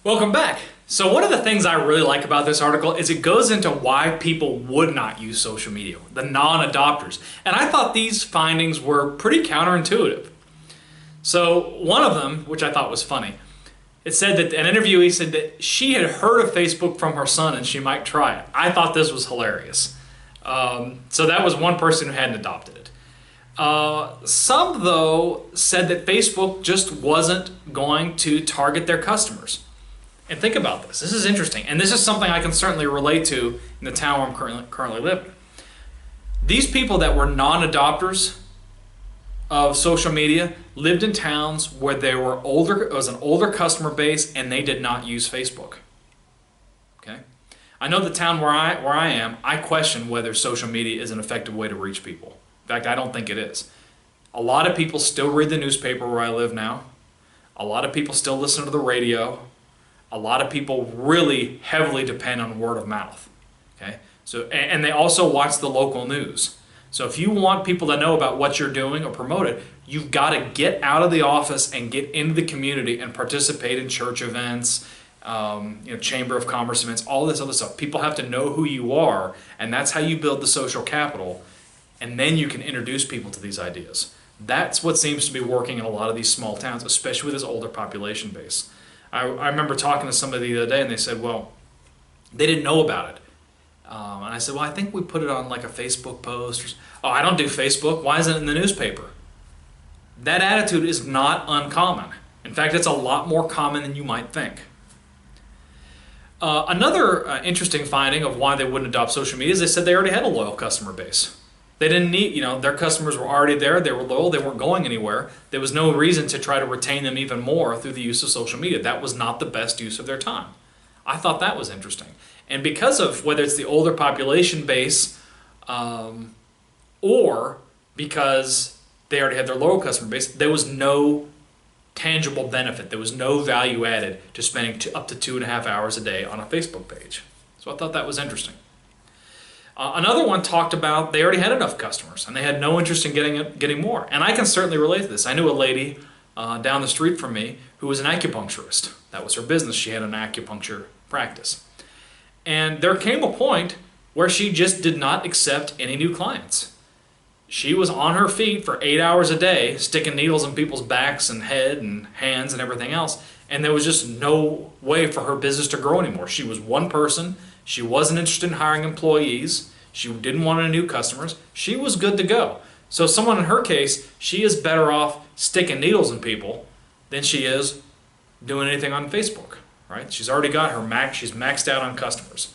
Welcome back. So one of the things I really like about this article is it goes into why people would not use social media, the non-adopters. And I thought these findings were pretty counterintuitive. So one of them, which I thought was funny, it said that an interviewee said that she had heard of Facebook from her son and she might try it. I thought this was hilarious. So that was one person who hadn't adopted it. Some, though, said that Facebook just wasn't going to target their customers. And think about this. This is interesting. And this is something I can certainly relate to in the town where I'm currently living. These people that were non-adopters of social media lived in towns where they were older, it was an older customer base, and they did not use Facebook. Okay? I know the town where I am, I question whether social media is an effective way to reach people. In fact, I don't think it is. A lot of people still read the newspaper where I live now. A lot of people still listen to the radio. A lot of people really heavily depend on word of mouth. Okay? So, and they also watch the local news. So if you want people to know about what you're doing or promote it, you've got to get out of the office and get into the community and participate in church events, Chamber of Commerce events, all this other stuff. People have to know who you are, and that's how you build the social capital, and then you can introduce people to these ideas. That's what seems to be working in a lot of these small towns, especially with this older population base. I remember talking to somebody the other day, and they said, well, they didn't know about it. And I said, well, I think we put it on like a Facebook post. Oh, I don't do Facebook. Why isn't it in the newspaper? That attitude is not uncommon. In fact, it's a lot more common than you might think. Another interesting finding of why they wouldn't adopt social media is they said they already had a loyal customer base. They didn't need, their customers were already there, they were loyal, they weren't going anywhere. There was no reason to try to retain them even more through the use of social media. That was not the best use of their time. I thought that was interesting. And because of whether it's the older population base or because they already had their loyal customer base, there was no tangible benefit. There was no value added to spending up to 2.5 hours a day on a Facebook page. So I thought that was interesting. Another one talked about they already had enough customers and they had no interest in getting more. And I can certainly relate to this. I knew a lady down the street from me who was an acupuncturist. That was her business. She had an acupuncture practice. And there came a point where she just did not accept any new clients. She was on her feet for 8 hours a day, sticking needles in people's backs and head and hands and everything else. And there was just no way for her business to grow anymore. She was one person. She wasn't interested in hiring employees. She didn't want any new customers. She was good to go. So someone in her case, she is better off sticking needles in people than she is doing anything on Facebook, right? She's already got her she's maxed out on customers.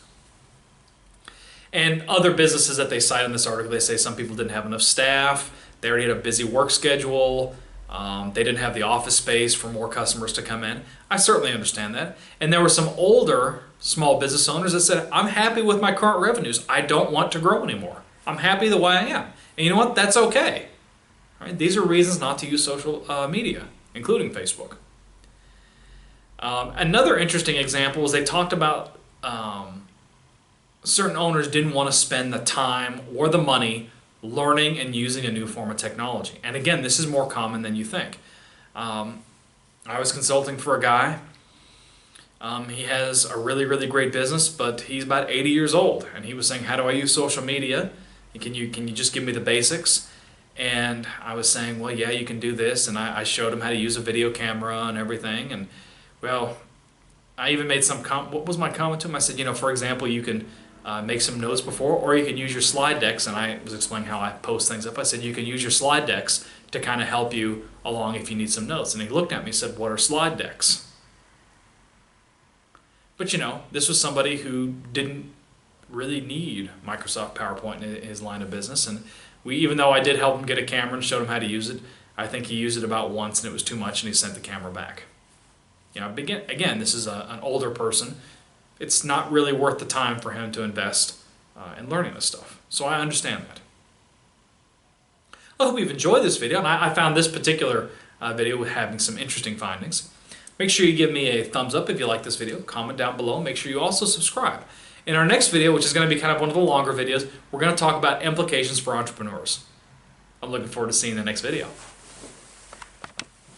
And other businesses that they cite in this article, they say some people didn't have enough staff, they already had a busy work schedule, they didn't have the office space for more customers to come in. I certainly understand that. And there were some older small business owners that said, I'm happy with my current revenues. I don't want to grow anymore. I'm happy the way I am. And you know what? That's okay. Right? These are reasons not to use social media, including Facebook. Another interesting example is they talked about certain owners didn't want to spend the time or the money learning and using a new form of technology. And again, this is more common than you think. I was consulting for a guy. He has a really, really great business, but he's about 80 years old. And he was saying, how do I use social media? Can you just give me the basics? And I was saying, well, yeah, you can do this. And I showed him how to use a video camera and everything. And well, I even made what was my comment to him? I said, for example, you can make some notes before, or you can use your slide decks. And I was explaining how I post things up. I said, you can use your slide decks to kind of help you along if you need some notes. And he looked at me and said, what are slide decks? But this was somebody who didn't really need Microsoft PowerPoint in his line of business. And even though I did help him get a camera and showed him how to use it, I think he used it about once and it was too much and he sent the camera back. Again, this is an older person. It's not really worth the time for him to invest in learning this stuff. So I understand that. I hope you've enjoyed this video, and I found this particular video having some interesting findings. Make sure you give me a thumbs up if you like this video, comment down below, make sure you also subscribe. In our next video, which is going to be kind of one of the longer videos, we're going to talk about implications for entrepreneurs. I'm looking forward to seeing the next video.